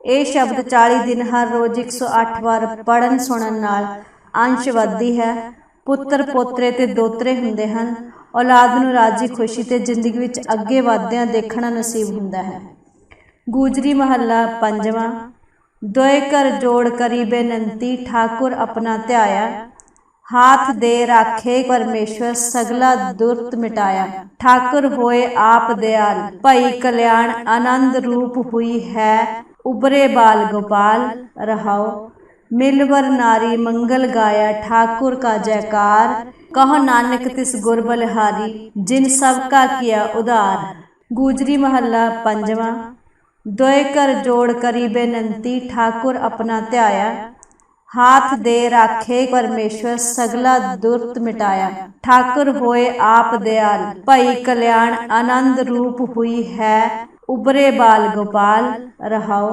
ਇਹ ਸ਼ਬਦ 40 ਦਿਨ ਹਰ ਰੋਜ਼ 108 ਵਾਰ ਪੜਨ ਸੁਣਨ ਨਾਲ ਅੰਸ਼ ਵੱਧਦੀ ਹੈ। ਪੁੱਤਰ ਪੋਤਰੇ ਤੇ ਦੋਤਰੇ ਹੁੰਦੇ ਹਨ। ਔਲਾਦ ਨੂੰ ਰਾਜੀ ਖੁਸ਼ੀ ਤੇ ਜ਼ਿੰਦਗੀ ਵਿੱਚ ਅੱਗੇ ਵਧਦਿਆਂ ਦੇਖਣਾ ਨਸੀਬ ਹੁੰਦਾ ਹੈ। ਗੂਜਰੀ ਮਹੱਲਾ ਪੰਜਵਾਂ। ਦੋਏ ਕਰ ਜੋੜ ਕਰੀ ਬੇਨੰਤੀ ਠਾकुर अपना ਧਿਆਇਆ। हाथ दे राखे परमेश्वर सगला दुर्त मिटाया। ठाकुर होए आप दयाल भई कल्याण आनंद रूप हुई है उबरे बाल गोपाल रहाओ। मिलवर नारी मंगल गाया ठाकुर का जयकार। कहो नानक तिस गुर बलिहारी जिन सब का किया उदार। गूजरी महला पंजवां। दोए कर जोड़ करी बेनंती ठाकुर अपना ਧਿਆਇਆ। हाथ दे राखे परमेश्वर सगला दुर्त मिटाया। ठाकुर होए आप दयाल भई कल्याण आनंद रूप हुई है उबरे बाल गोपाल रहाओ।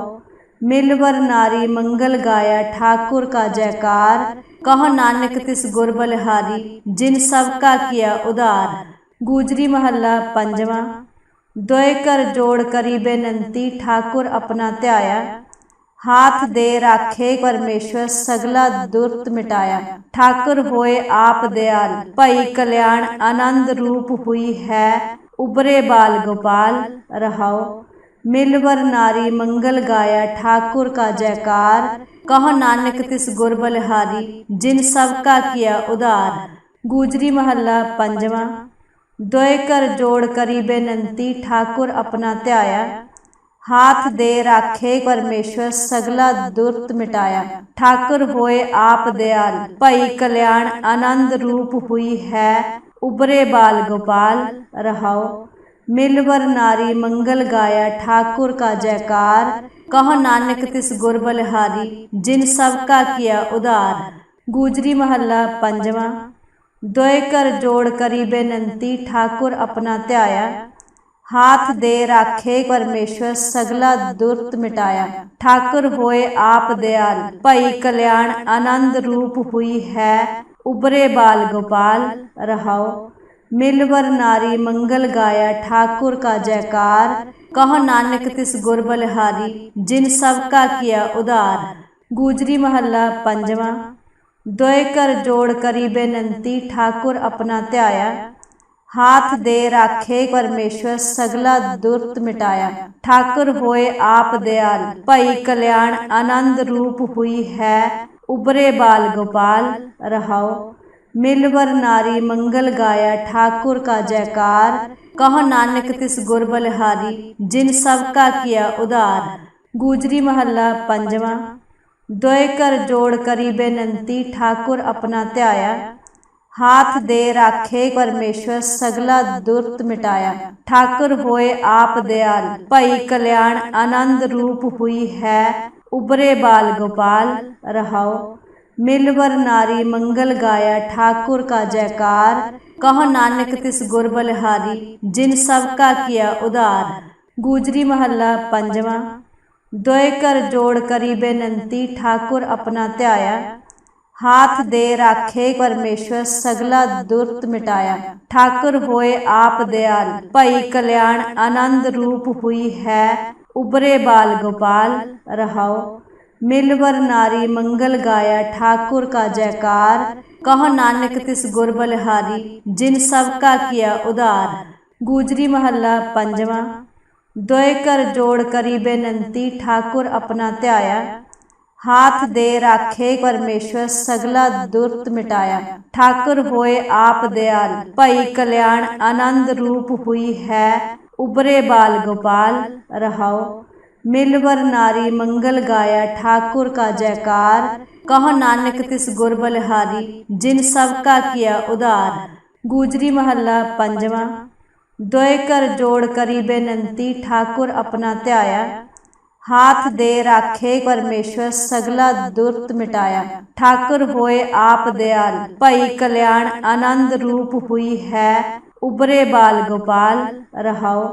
मिलवर नारी मंगल गाया ठाकुर का जयकार। कहो नानक तिस गुर बलिहारी जिन सब का किया उदार। गूजरी महला पंजवां। दोए कर जोड़ करी बेनंती ठाकुर अपना ਧਿਆਇਆ। हाथ दे राखे परमेश्वर सगला दुर्त मिटाया। ठाकुर होए आप दयाल भई कल्याण आनंद रूप हुई है उबरे बाल गोपाल रहाओ। मिलवर नारी मंगल गाया ठाकुर का जयकार। कहो नानक तिस गुर बलिहारी जिन सब का किया उदार। गूजरी महला पंजवां। दोए कर जोड़ करी बेनंती ठाकुर अपना ਧਿਆਇਆ। हाथ दे राखे परमेश्वर सगला दुर्त मिटाया। ठाकुर होए आप दयाल भई कल्याण आनंद रूप हुई है उबरे बाल गोपाल रहाओ। मिलवर नारी मंगल गाया ठाकुर का जयकार। कहो नानक तिस गुर बलिहारी जिन सब का किया उदार। गूजरी महला पंजवां। दोए कर जोड़ करी बेनंती ठाकुर अपना ਧਿਆਇਆ। हाथ दे राखे परमेश्वर सगला दुर्त मिटाया। ठाकुर होए आप दयाल भई कल्याण आनंद रूप हुई है उबरे बाल गोपाल रहाओ। मिलवर नारी मंगल गाया ठाकुर का जयकार। कहो नानक तिस गुर बलिहारी जिन सब का किया उदार। गूजरी महला पंजवां। दोए कर जोड़ करी बेनंती ठाकुर अपना ਧਿਆਇਆ। हाथ दे राखे परमेश्वर सगला दुर्त मिटाया। ठाकुर होए आप दयाल भई कल्याण आनंद रूप हुई है उबरे बाल गोपाल रहाओ। मिलवर नारी मंगल गाया ठाकुर का जयकार। कहो नानक तिस गुर बलिहारी जिन सब का किया उदार। गूजरी महला पंजवां। दोए कर जोड़ करी बेनंती ठाकुर अपना ਧਿਆਇਆ। हाथ दे राखे परमेश्वर सगला दुर्त मिटाया। ठाकुर होए आप दयाल भई कल्याण आनंद रूप हुई है उबरे बाल गोपाल रहाओ। मिलवर नारी मंगल गाया ठाकुर का जयकार। कहो नानक तिस गुर बलिहारी जिन सब का किया उदार। गूजरी महला पंजवां। दोए कर जोड़ करी बेनंती ठाकुर अपना ਧਿਆਇਆ। हाथ दे राखे परमेश्वर सगला दुर्त मिटाया। ठाकुर होए आप दयाल भई कल्याण आनंद रूप हुई है उबरे बाल गोपाल रहाओ। मिलवर नारी मंगल गाया ठाकुर का जयकार। कहो नानक तिस गुर बलिहारी जिन सब का किया उदार। गूजरी महला पंजवां। दोए कर जोड़ करी बेनंती ठाकुर अपना ਧਿਆਇਆ। हाथ दे राखे परमेश्वर सगला दुर्त मिटाया। ठाकुर होए आप दयाल भई कल्याण आनंद रूप हुई है उबरे बाल गोपाल रहाओ। मिलवर नारी मंगल गाया ठाकुर का जयकार। कहो नानक तिस गुर बलिहारी जिन सब का किया उदार। गूजरी महला पंजवां। दोए कर जोड़ करी बेनंती ठाकुर अपना ਧਿਆਇਆ। हाथ दे राखे परमेश्वर सगला दुर्त मिटाया। ठाकुर होए आप दयाल भई कल्याण आनंद रूप हुई है उबरे बाल गोपाल रहाओ।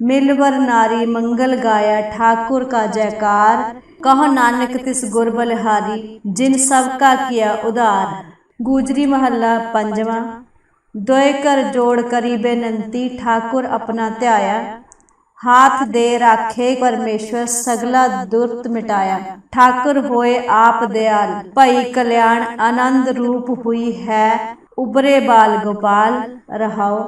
मिलवर नारी मंगल गाया ठाकुर का जयकार। कहो नानक तिस गुर बलिहारी जिन सब का किया उदार। गूजरी महला पंजवां। दोए कर जोड़ करी बेनंती ठाकुर अपना ਧਿਆਇਆ। हाथ दे राखे परमेश्वर सगला दुर्त मिटाया। ठाकुर होए आप दयाल भई कल्याण आनंद रूप हुई है उबरे बाल गोपाल रहाओ।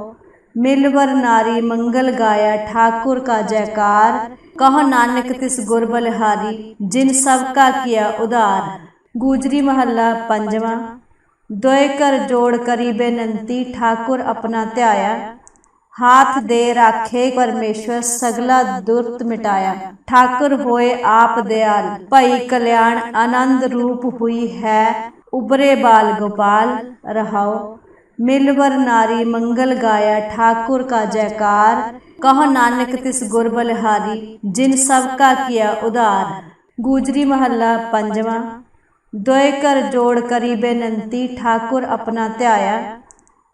मिलवर नारी मंगल गाया ठाकुर का जयकार कहो नानक तिस गुर बलिहारी जिन सब का किया उदार। गुजरी महला पंजवा। दोय कर जोड़ करी बेनंती ठाकुर अपना ध्याया। हाथ दे राखे परमेश्वर सगला दुर्त मिटाया। ठाकुर होए आप दयाल भई कल्याण आनंद रूप हुई है उबरे बाल गोपाल रहाओ। मिलवर नारी मंगल गाया ठाकुर का जयकार कहो नानक तिस गुर बलिहारी जिन सब का किया उदार। गुजरी महला पंजवा। दोय कर जोड़ करी बेनंती ठाकुर अपना ध्याया।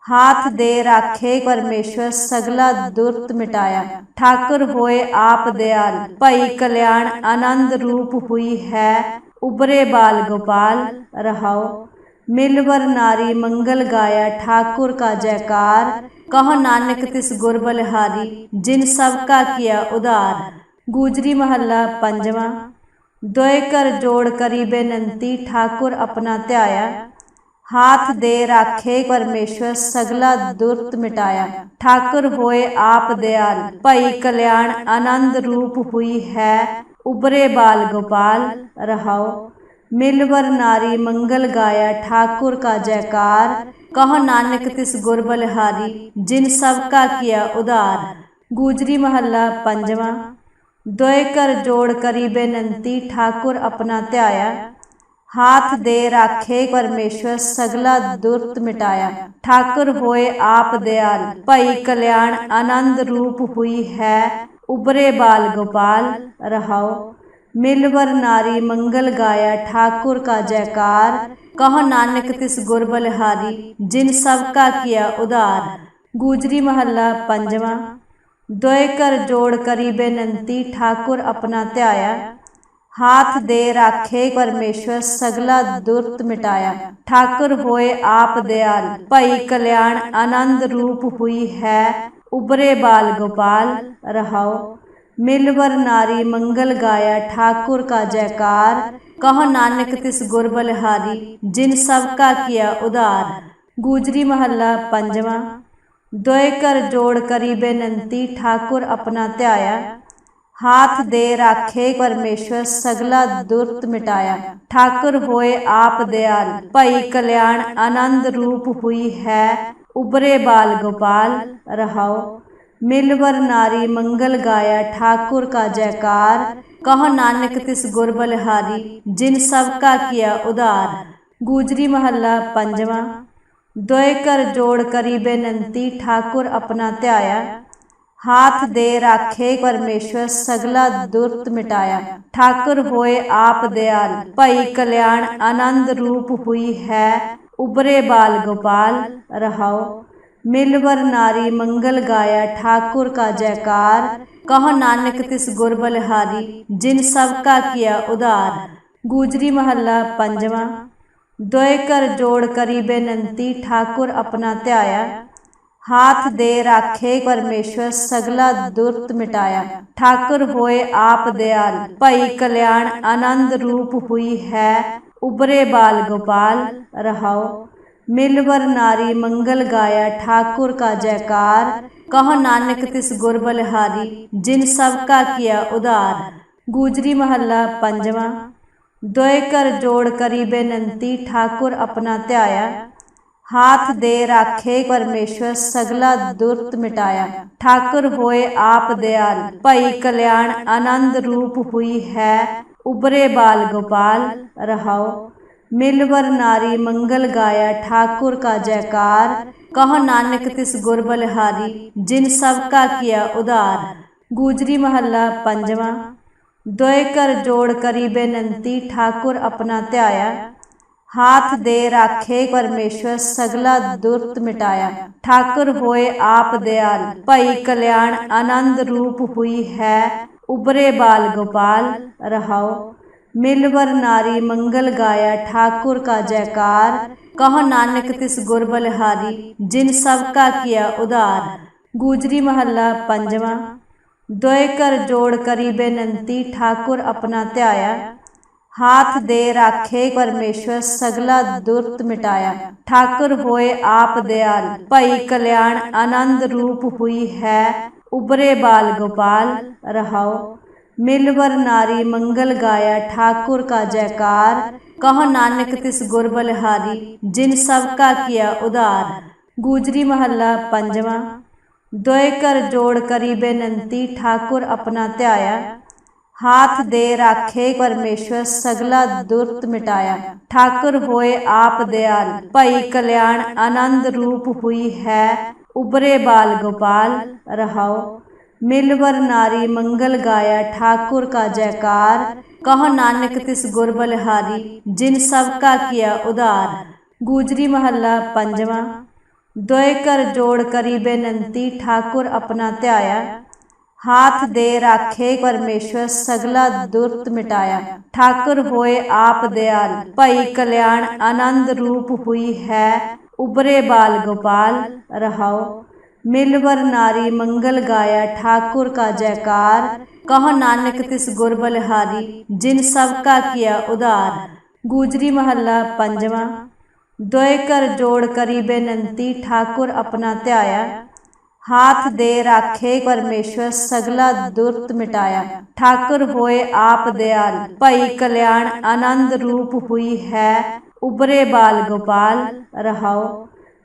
हाथ दे राखे परमेश्वर सगला दुर्त मिटाया। ठाकुर होए आप दयाल भई कल्याण आनंद रूप हुई है उबरे बाल गोपाल रहाओ। मिलवर नारी मंगल गाया ठाकुर का जयकार कहो नानक तिस गुर बलिहारी जिन सब का किया उदार। गुजरी महला पंजवा। दोय कर जोड़ करी बेनंती ठाकुर अपना ध्याया। हाथ दे राखे परमेश्वर सगला दुर्त मिटाया। ठाकुर होए आप दयाल भई कल्याण आनंद रूप हुई है उबरे बाल गोपाल रहाओ। मिलवर नारी मंगल गाया ठाकुर का जयकार कहो नानक तिस गुर बलिहारी जिन सब का किया उदार। गुजरी महला पंजवा। दोय कर जोड़ करी बेनंती ठाकुर अपना ध्याया। हाथ दे राखे परमेश्वर सगला दुर्त मिटाया। ठाकुर होए आप दयाल भई कल्याण आनंद रूप हुई है उबरे बाल गोपाल रहाओ। मिलवर नारी मंगल गाया ठाकुर का जयकार कहो नानक तिस गुर बलिहारी जिन सब का किया उदार। गुजरी महला पंजवा। दोय कर जोड़ करी बेनंती ठाकुर अपना ध्याया। हाथ दे राखे परमेश्वर सगला दुर्त मिटाया। ठाकुर होए आप दयाल भई कल्याण आनंद रूप हुई है उबरे बाल गोपाल रहाओ। मिलवर नारी मंगल गाया ठाकुर का जयकार कहो नानक तिस गुर बलिहारी जिन सब का किया उदार। गुजरी महला पंजवा। दोय कर जोड़ करी बेनंती ठाकुर अपना ध्याया। हाथ दे राखे परमेश्वर सगला दुर्त मिटाया। ठाकुर होए आप दयाल भई कल्याण आनंद रूप हुई है उबरे बाल गोपाल रहाओ। मिलवर नारी मंगल गाया ठाकुर का जयकार कहो नानक तिस गुर बलिहारी जिन सब का किया उदार। गुजरी महला पंजवा। दोय कर जोड़ करी बेनंती ठाकुर अपना ध्याया। हाथ दे राखे परमेश्वर सगला दुर्त मिटाया। ठाकुर होए आप दयाल भई कल्याण आनंद रूप हुई है उबरे बाल गोपाल रहाओ। मिलवर नारी मंगल गाया ठाकुर का जयकार कहो नानक तिस गुर बलिहारी जिन सब का किया उदार। गुजरी महला पंजवा। दोय कर जोड़ करी बेनंती ठाकुर अपना ध्याया। हाथ दे राखे परमेश्वर सगला दुर्त मिटाया। ठाकुर होए आप दयाल भई कल्याण आनंद रूप हुई है उबरे बाल गोपाल रहाओ। मिलवर नारी मंगल गाया ठाकुर का जयकार कहो नानक तिस गुर बलिहारी जिन सब का किया उदार। गुजरी महला पंजवा। दोय कर जोड़ करी बेनंती ठाकुर अपना ध्याया। हाथ दे राखे परमेश्वर सगला दुर्त मिटाया। ठाकुर होए आप दयाल भई कल्याण आनंद रूप हुई है उबरे बाल गोपाल रहाओ। मिलवर नारी मंगल गाया ठाकुर का जयकार कहो नानक तिस गुर बलिहारी जिन सब का किया उदार। गुजरी महला पंजवा। दोय कर जोड़ करी बेनंती ठाकुर अपना ध्याया। हाथ दे राखे परमेश्वर सगला दुर्त मिटाया। ठाकुर होए आप दयाल भई कल्याण आनंद रूप हुई है उबरे बाल गोपाल रहाओ। मिलवर नारी मंगल गाया ठाकुर का जयकार कहो नानक तिस गुर बलिहारी जिन सब का किया उदार। गुजरी महला पंजवा। दोए कर जोड़ करी बेनंती ठाकुर अपना ध्याया। हाथ दे राखे परमेश्वर सगला दुर्त मिटाया। ठाकुर होए आप दयाल भई कल्याण आनंद रूप हुई है उबरे बाल गोपाल रहाओ। मिलवर नारी मंगल गाया ठाकुर का जयकार। कहो नानक तिस गुर बलिहारी जिन सब का किया उधार। गूजरी महला पंजवा। दोए कर जोड़ करी बेनंती ठाकुर अपना ध्याया। हाथ दे राखे परमेश्वर सगला दुर्त मिटाया। ठाकुर होए आप दयाल भई कल्याण आनंद रूप हुई है उबरे बाल गोपाल रहाओ। मिलवर नारी मंगल गाया ठाकुर का जयकार। कहो नानक तिस गुर बलिहारी जिन सब का किया उधार। गूजरी महला पंजवा। दोए कर जोड़ करी बेनंती ठाकुर अपना ध्याया। हाथ दे राखे परमेश्वर सगला दुर्त मिटाया। ठाकुर होए आप दयाल भई कल्याण आनंद रूप हुई है उबरे बाल गोपाल रहाओ। मिलवर नारी मंगल गाया ठाकुर का जयकार। कहो नानक तिस गुर बलिहारी जिन सब का किया उधार। गूजरी महला पंजवा। दोए कर जोड़ करी बेनंती ठाकुर अपना ध्याया। हाथ दे राखे परमेश्वर सगला दुर्त मिटाया। ठाकुर होए आप दयाल भई कल्याण आनंद रूप हुई है उबरे बाल गोपाल रहाओ।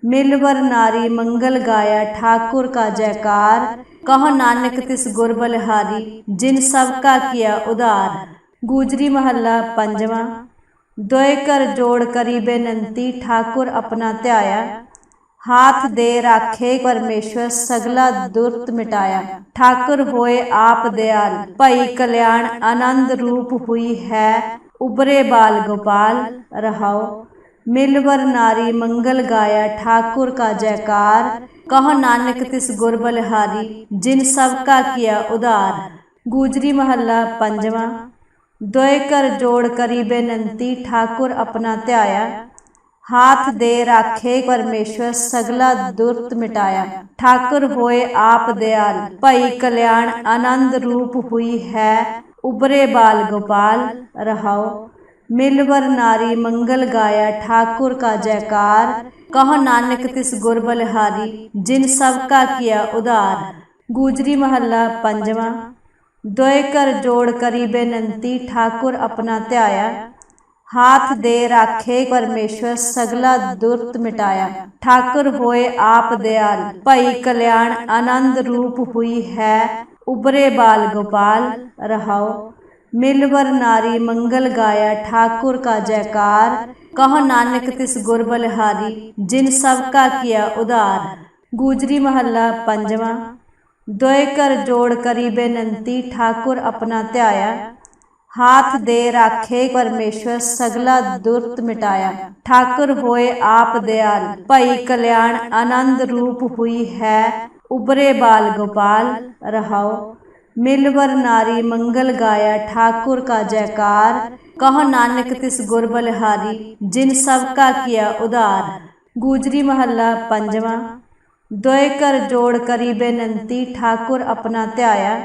मिलवर नारी मंगल गाया ठाकुर का जयकार। कहो नानक तिस गुर बलिहारी जिन सब का किया उधार। गूजरी महला पंजवा। दोए कर जोड़ करी बेनंती ठाकुर अपना ध्याया। हाथ दे राखे परमेश्वर सगला दुर्त मिटाया। ठाकुर होए आप दयाल भई कल्याण आनंद रूप हुई है उबरे बाल गोपाल रहाओ। मिलवर नारी मंगल गाया ठाकुर का जयकार। कहो नानक तिस गुर बलिहारी जिन सब का किया उधार। गूजरी महला पंजवा। दोए कर जोड़ करी बेनंती ठाकुर अपना ध्याया। हाथ दे राखे परमेश्वर सगला दुर्त मिटाया। ठाकुर होए आप दयाल भई कल्याण आनंद रूप हुई है उबरे बाल गोपाल रहाओ। मिलवर नारी मंगल गाया ठाकुर का जयकार। कहो नानक तिस गुर बलिहारी जिन सब का किया उधार। गूजरी महला पंजवा। दोए कर जोड़ करी बेनंती ठाकुर अपना ध्याया। हाथ दे राखे परमेश्वर सगला दुर्त मिटाया। ठाकुर होए आप दयाल भई कल्याण आनंद रूप हुई है उबरे बाल गोपाल रहाओ। मिलवर नारी मंगल गाया ठाकुर का जयकार। कहो नानक तिस गुर बलिहारी जिन सब का किया उधार। गूजरी महला पंजवा। दोए कर जोड़ करी बेनंती ठाकुर अपना ध्याया। हाथ दे राखे परमेश्वर सगला दुर्त मिटाया। ठाकुर होए आप दयाल भई कल्याण आनंद रूप हुई है उबरे बाल गोपाल रहाओ। मिलवर नारी मंगल गाया ठाकुर का जयकार। कहो नानक तिस गुर बलिहारी जिन सब का किया उधार। गूजरी महला पंजवा। दोए कर जोड़ करी बेनंती ठाकुर अपना ध्याया।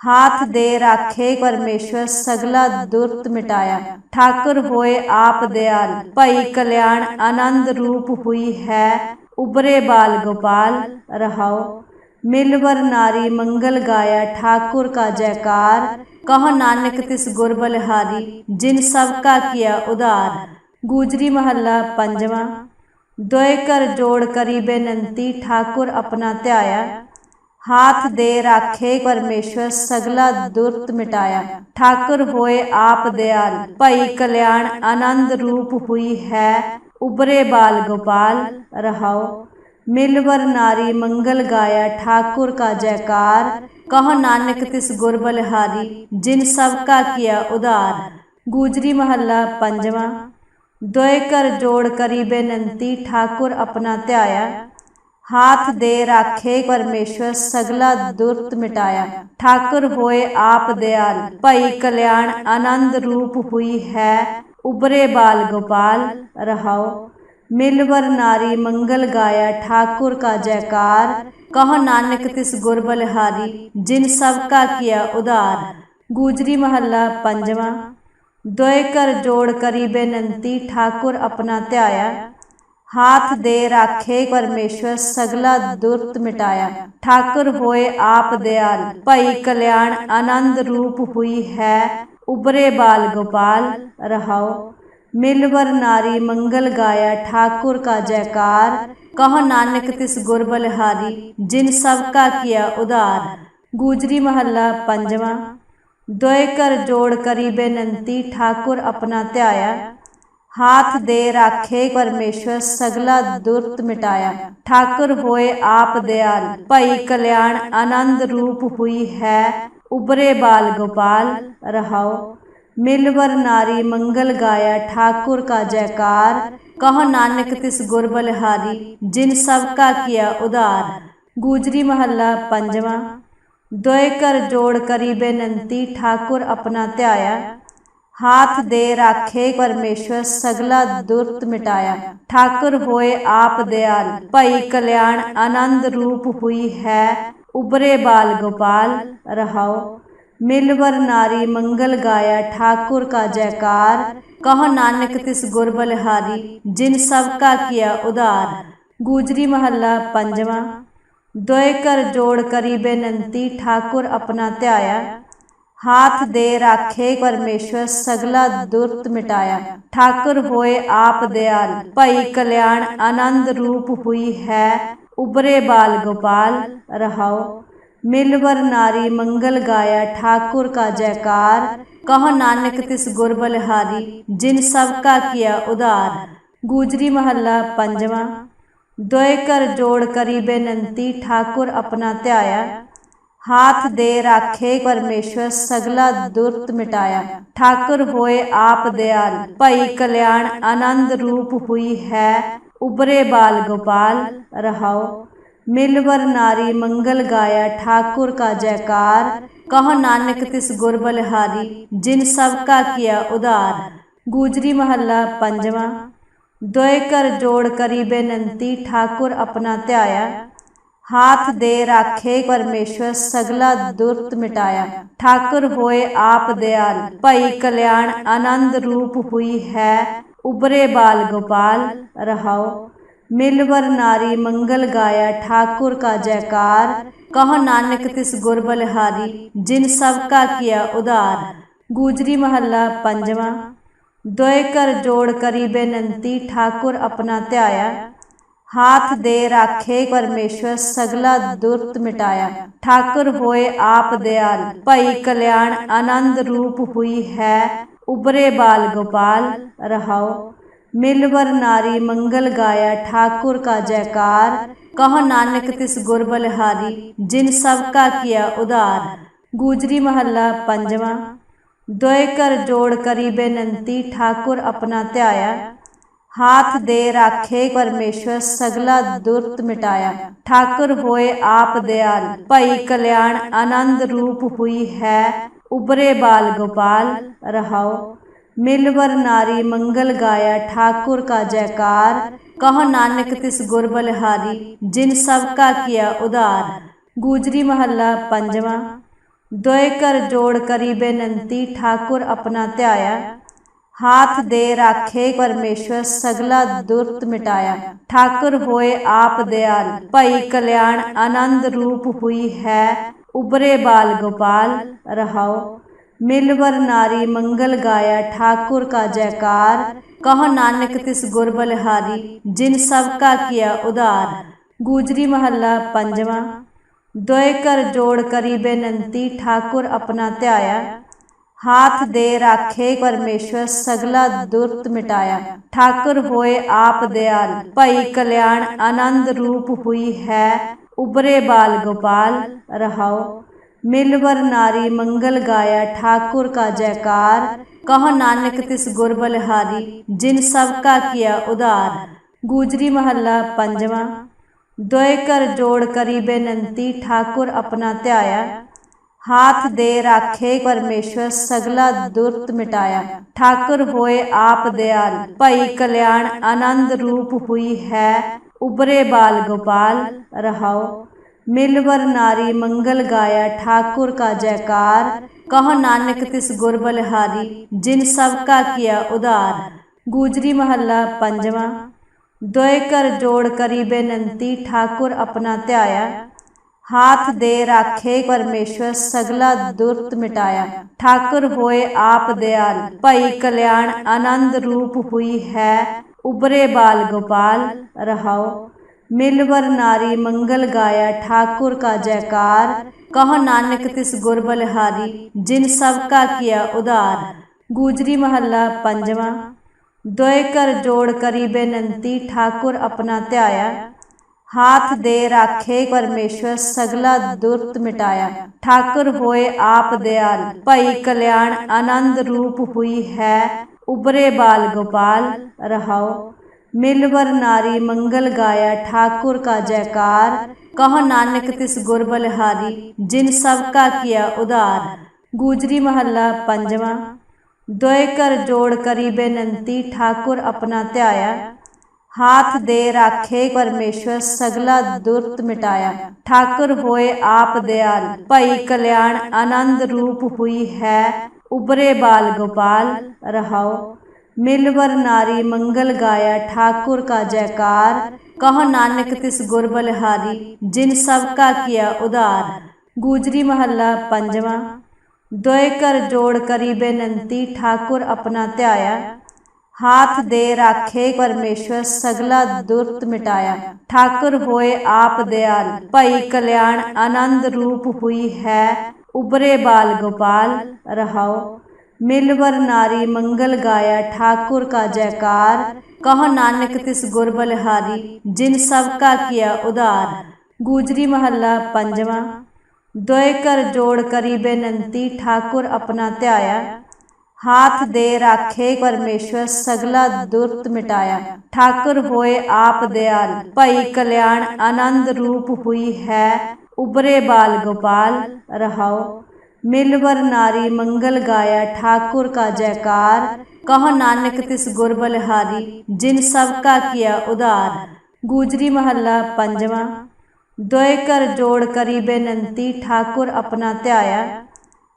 हाथ दे राखे परमेश्वर सगला दुर्त मिटाया। ठाकुर होए आप दयाल भई कल्याण आनंद रूप हुई है उबरे बाल गोपाल रहाओ। मिलवर नारी मंगल गाया ठाकुर का जयकार। कहो नानक तिस गुर बलिहारी जिन सब का किया उधार। गूजरी महला पंजवा। दोए कर जोड़ करी बेनंती ठाकुर अपना ध्याया। हाथ दे राखे परमेश्वर सगला दुर्त मिटाया। ठाकुर होए आप दयाल भई कल्याण आनंद रूप हुई है उबरे बाल गोपाल रहाओ। मिलवर नारी मंगल गाया ठाकुर का जयकार। कहो नानक तिस गुर बलिहारी जिन सब का किया उधार। गूजरी महला पंजवा। दोए कर जोड़ करी बेनंती ठाकुर अपना ध्याया। हाथ दे राखे परमेश्वर सगला दुर्त मिटाया। ठाकुर होए आप दयाल भई कल्याण आनंद रूप हुई है उबरे बाल गोपाल रहाओ। मिलवर नारी मंगल गाया ठाकुर का जयकार। कहो नानक तिस गुर बलिहारी जिन सब का किया उदार। गूजरी महला पंजवा। दोए कर जोड़ करी बेनंती ठाकुर अपना ध्याया। हाथ दे राखे परमेश्वर सगला दुर्त मिटाया। ठाकुर होए आप दयाल भई कल्याण आनंद रूप हुई है उबरे बाल गोपाल। रहाओ मिलवर नारी मंगल गाया ठाकुर का जयकार। कहो नानक तिस गुर बलिहारी जिन सब का किया उदार। गूजरी महला पंजवा। दोए कर जोड़ करी बेनंती ठाकुर अपना ध्याया। हाथ दे राखे परमेश्वर सगला दुर्त मिटाया। ठाकुर होए आप दयाल भई कल्याण आनंद रूप हुई है उबरे बाल गोपाल। रहाओ मिलवर नारी मंगल गाया ठाकुर का जयकार। कहो नानक तिस गुर बलिहारी जिन सब का किया उदार। गूजरी महला पंजवा। दोए कर जोड़ करी बेनंती ठाकुर अपना ध्याया। हाथ दे राखे परमेश्वर सगला दुर्त मिटाया। ठाकुर होए आप दयाल भई कल्याण आनंद रूप हुई है उबरे बाल गोपाल। रहाओ मिलवर नारी मंगल गाया ठाकुर का जयकार। कहो नानक तिस गुर बलिहारी जिन सब का किया उदार। गूजरी महला पंजवा। दोए कर जोड़ करी बेनंती ठाकुर अपना ध्याया। हाथ दे राखे परमेश्वर सगला दुर्त मिटाया। ठाकुर होए आप दयाल भई कल्याण आनंद रूप हुई है उबरे बाल गोपाल। रहाओ मिलवर नारी मंगल गाया ठाकुर का जयकार। कहो नानक तिस गुर बलिहारी जिन सब का किया उदार। गूजरी महला पंजवा। दोए कर जोड़ करी बेनंती ठाकुर अपना ध्याया। हाथ दे राखे परमेश्वर सगला दुर्त मिटाया। ठाकुर होए आप दयाल भई कल्याण आनंद रूप हुई है उबरे बाल गोपाल। रहाओ मिलवर नारी मंगल गाया ठाकुर का जयकार। कहो नानक तिस गुर बलिहारी जिन सब का किया उदार। गूजरी महला पंजवा। दोए कर जोड़ करी बेनंती ठाकुर अपना ध्याया। हाथ दे राखे परमेश्वर सगला दुर्त मिटाया। ठाकुर होए आप दयाल भई कल्याण आनंद रूप हुई है उबरे बाल गोपाल। रहाओ मिलवर नारी मंगल गाया ठाकुर का जयकार। कहो नानक तिस गुर बलिहारी जिन सब का किया उदार। गूजरी महला पंजवा। दोए कर जोड़ करी बेनंती ठाकुर अपना ध्याया। हाथ दे राखे परमेश्वर सगला दुर्त मिटाया। ठाकुर होए आप दयाल भई कल्याण आनंद रूप हुई है उबरे बाल गोपाल। रहाओ मिलवर नारी मंगल गाया ठाकुर का जयकार। कहो नानक तिस गुर बलिहारी जिन सब का किया उदार। गूजरी महला पंजवा। दोए कर जोड़ करी बेनंती ठाकुर अपना ध्याया। हाथ दे राखे परमेश्वर सगला दुर्त मिटाया। ठाकुर होए आप दयाल भई कल्याण आनंद रूप हुई है उबरे बाल गोपाल। रहाओ मिलवर नारी मंगल गाया ठाकुर का जयकार। कहो नानक तिस गुर बलिहारी जिन सब का किया उदार। गूजरी महला पंजवा। दोए कर जोड़ करी बेनंती ठाकुर अपना ध्याया। हाथ दे राखे परमेश्वर सगला दुर्त मिटाया। ठाकुर होए आप दयाल भई कल्याण आनंद रूप हुई है उबरे बाल गोपाल। रहाओ मिलवर नारी मंगल गाया ठाकुर का जयकार। कहो नानक तिस गुर बलिहारी जिन सब का किया उदार। गूजरी महला पंजवा। दोए कर जोड़ करी बेनंती ठाकुर अपना ध्याया। हाथ दे राखे परमेश्वर सगला दुर्त मिटाया। ठाकुर होए आप दयाल भई कल्याण आनंद रूप हुई है उबरे बाल गोपाल। रहाओ मिलवर नारी मंगल गाया ठाकुर का जयकार। कहो नानक तिस गुर बलिहारी जिन सब का किया उदार। गूजरी महला पंजवा। दोए कर जोड़ करी बेनंती ठाकुर अपना ध्याया। हाथ दे राखे परमेश्वर सगला दुर्त मिटाया। ठाकुर होए आप दयाल भई कल्याण आनंद रूप हुई है उबरे बाल गोपाल। रहाओ मिलवर नारी मंगल गाया ठाकुर का जयकार। कहो नानक तिस गुर बलिहारी जिन सब का किया उदार। गुजरी महला पंजवा। दोय कर जोड़ करी बेनंती ठाकुर अपना त्याया। हाथ दे राखे परमेश्वर सगला दुर्त मिटाया। ठाकुर होए आप दयाल भई कल्याण आनंद रूप हुई है। उबरे बाल गोपाल रहाओ। मिलवर नारी मंगल गाया ठाकुर का जयकार। कहो नानक तिस गुर बलिहारी जिन सब का किया उदार। गुजरी महला पंजवा। दोय कर जोड़ करी बेनंती ठाकुर अपना त्याया। हाथ दे राखे परमेश्वर सगला दुर्त मिटाया। ठाकुर होए आप दयाल भई कल्याण आनंद रूप हुई है। उबरे बाल गोपाल रहाओ। मिलवर नारी मंगल गाया ठाकुर का जयकार। कहो नानक तिस गुर बलिहारी जिन सब का किया उदार। गुजरी महला पंजवा। दोय कर जोड़ करी बेनंती ठाकुर अपना त्याया। हाथ दे राखे परमेश्वर सगला दुर्त मिटाया। ठाकुर होए आप दयाल भई कल्याण आनंद रूप हुई है। उबरे बाल गोपाल रहाओ। मिलवर नारी मंगल गाया ठाकुर का जयकार। कहो नानक तिस गुर बलिहारी जिन सब का किया उदार। गुजरी महला पंजवा। दोय कर जोड़ करी बेनंती ठाकुर अपना त्याया। हाथ दे राखे परमेश्वर सगला दुर्त मिटाया। ठाकुर होए आप दयाल भई कल्याण आनंद रूप हुई है। उबरे बाल गोपाल रहाओ। मिलवर नारी मंगल गाया ठाकुर का जयकार। कहो नानक तिस गुर बलिहारी जिन सब का किया उदार। गुजरी महला पंजवा। दोय कर जोड़ करी बेनंती ठाकुर अपना त्याया। हाथ दे राखे परमेश्वर सगला दुर्त मिटाया। ठाकुर होए आप दयाल भई कल्याण आनंद रूप हुई है। उबरे बाल गोपाल रहाओ। मिलवर नारी मंगल गाया ठाकुर का जयकार। कहो नानक तिस गुर बलिहारी जिन सब का किया उदार। गुजरी महला पंजवा। दोय कर जोड़ करी बेनंती ठाकुर अपना त्याया।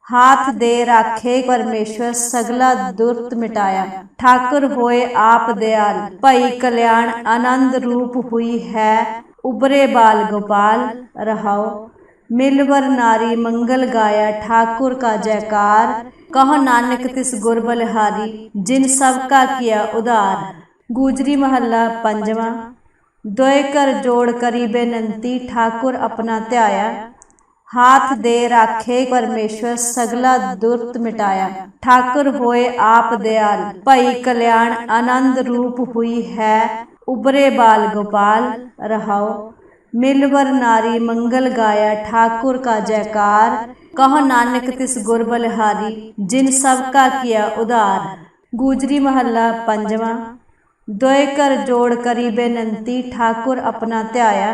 हाथ दे राखे परमेश्वर सगला दुर्त मिटाया। ठाकुर होए आप दयाल भई कल्याण आनंद रूप हुई है। उबरे बाल गोपाल रहाओ। मिलवर नारी मंगल गाया ठाकुर का जयकार। कहो नानक तिस गुर बलिहारी जिन सब का किया उदार। गुजरी महला पंजवा। दोय कर जोड़ करी बेनंती ठाकुर अपना त्याया। हाथ दे राखे परमेश्वर सगला दुर्त मिटाया। ठाकुर होए आप दयाल भई कल्याण आनंद रूप हुई है। उबरे बाल गोपाल रहाओ। मिलवर नारी मंगल गाया ठाकुर का जयकार। कहो नानक तिस गुर बलिहारी जिन सब का किया उदार। गुजरी महला पंजवा। दोय कर जोड़ करी बेनंती ठाकुर अपना त्याया।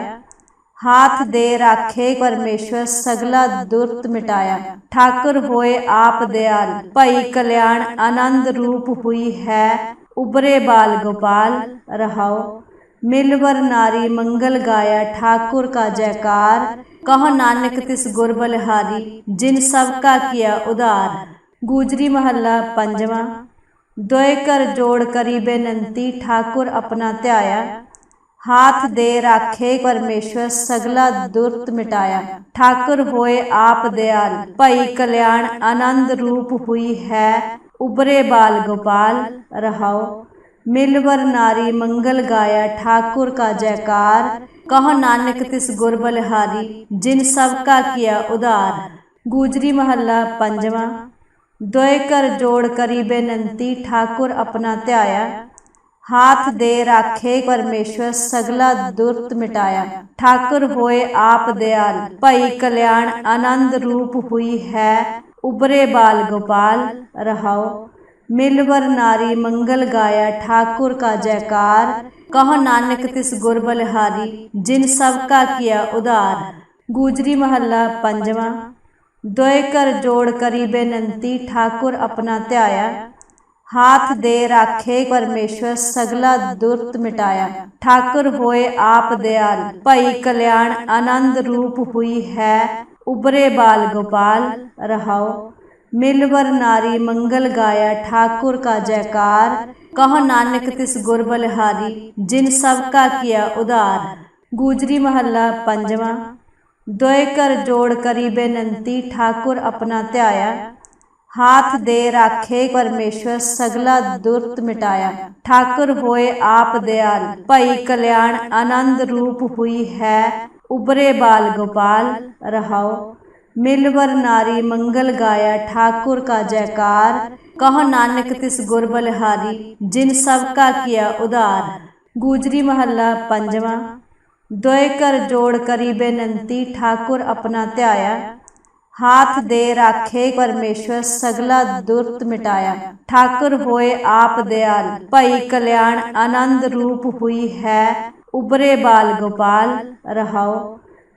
हाथ दे राखे परमेश्वर सगला दुर्त मिटाया। ठाकुर होए आप दयाल भई कल्याण आनंद रूप हुई है। उबरे बाल गोपाल रहाओ। मिलवर नारी मंगल गाया ठाकुर का जयकार। कहो नानक तिस गुर बलिहारी जिन सब का किया उदार। गुजरी महला पंजवा। दोय कर जोड़ करी बेनंती ठाकुर अपना त्याया। हाथ दे राखे परमेश्वर सगला दुर्त मिटाया। ठाकुर होए आप दयाल भई कल्याण आनंद रूप हुई है। उबरे बाल गोपाल रहाओ। मिलवर नारी मंगल गाया ठाकुर का जयकार। कहो नानक तिस गुर बलिहारी जिन सब का किया उदार। गुजरी महला पंजवा। दोय कर जोड़ करी बेनंती ठाकुर अपना त्याया। हाथ दे राखे परमेश्वर सगला दुर्त मिटाया। ठाकुर होए आप दयाल भई कल्याण आनंद रूप हुई है। उबरे बाल गोपाल रहाओ। मिलवर नारी मंगल गाया ठाकुर का जयकार। कहो नानक तिस गुर बलिहारी जिन सब का किया उदार। गुजरी महला पंजवा। दोय कर जोड़ करी बेनंती ठाकुर अपना त्याया। हाथ दे राखे परमेश्वर सगला दुर्त मिटाया। ठाकुर होए आप दयाल भई कल्याण आनंद रूप हुई है उबरे बाल गोपाल रहाओ। मिलवर नारी मंगल गाया ठाकुर का जयकार। कहो नानक तिस गुर बलिहारी जिन सब का किया उदार। गुजरी महला पंजवा। दोय कर जोड़ करी बेनंती ठाकुर अपना ध्याया। हाथ दे राखे परमेश्वर सगला दुर्त मिटाया। ठाकुर होए आप दयाल भई कल्याण आनंद रूप हुई है उबरे बाल गोपाल रहाओ। मिलवर नारी मंगल गाया ठाकुर का जयकार। कहो नानक तिस गुर बलिहारी जिन सब का किया उदार। गुजरी महला पंजवा। दोय कर जोड़ करी बेनंती ठाकुर अपना ध्याया। हाथ दे राखे परमेश्वर सगला दुर्त मिटाया। ठाकुर होए आप दयाल भई कल्याण आनंद रूप हुई है उबरे बाल गोपाल रहाओ।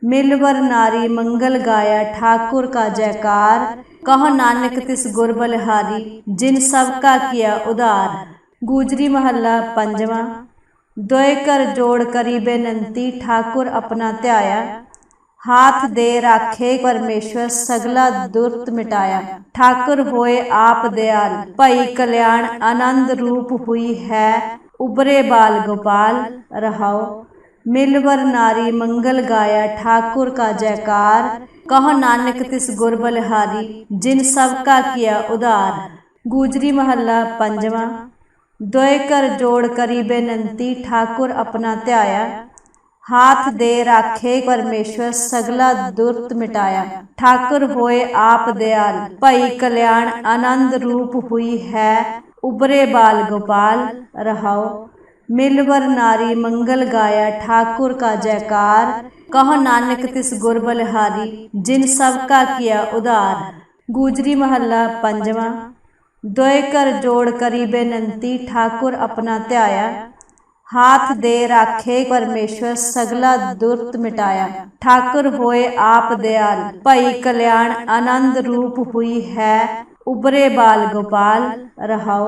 मिलवर नारी मंगल गाया ठाकुर का जयकार। कहो नानक तिस गुर बलिहारी जिन सब का किया उदार। गुजरी महला पंजवा। दोय कर जोड़ करी बेनंती ठाकुर अपना ध्याया। हाथ दे राखे परमेश्वर सगला दुर्त मिटाया। ठाकुर होए आप दयाल भई कल्याण आनंद रूप हुई है उबरे बाल गोपाल रहाओ। मिलवर नारी मंगल गाया ठाकुर का जयकार। कहो नानक तिस गुर बलिहारी जिन सब का किया उदार। गुजरी महला पंजवा। दोय कर जोड़ करी बेनंती ठाकुर अपना ध्याया। हाथ दे राखे परमेश्वर सगला दुर्त मिटाया। ठाकुर होए आप दयाल भई कल्याण आनंद रूप हुई है उबरे बाल गोपाल रहाओ। मिलवर नारी मंगल गाया ठाकुर का जयकार। कहो नानक तिस गुर बलिहारी जिन सब का किया उदार। गुजरी महला पंजवा। दोय कर जोड़ करी बेनंती ठाकुर अपना ध्याया। हाथ दे राखे परमेश्वर सगला दुर्त मिटाया। ठाकुर होए आप दयाल भई कल्याण आनंद रूप हुई है उबरे बाल गोपाल रहाओ।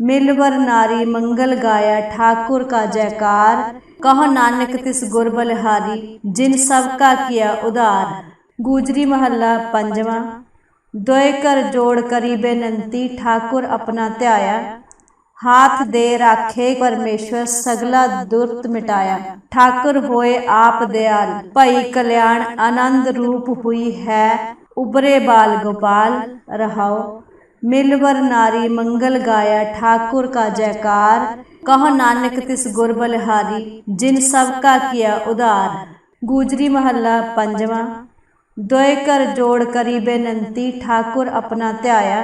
मिलवर नारी मंगल गाया ठाकुर का जयकार। कहो नानक तिस गुर बलिहारी जिन सब का किया उदार। गुजरी महला पंजवा। दोय कर जोड़ करी बेनंती ठाकुर अपना ध्याया। हाथ दे राखे परमेश्वर सगला दुर्त मिटाया। ठाकुर होए आप दयाल भई कल्याण आनंद रूप हुई है उबरे बाल गोपाल रहाओ। मिलवर नारी मंगल गाया ठाकुर का जयकार। कहो नानक तिस गुर बलिहारी जिन सब का किया उदार। गुजरी महला पंजवा। दोय कर जोड़ करी बेनंती ठाकुर अपना ध्याया।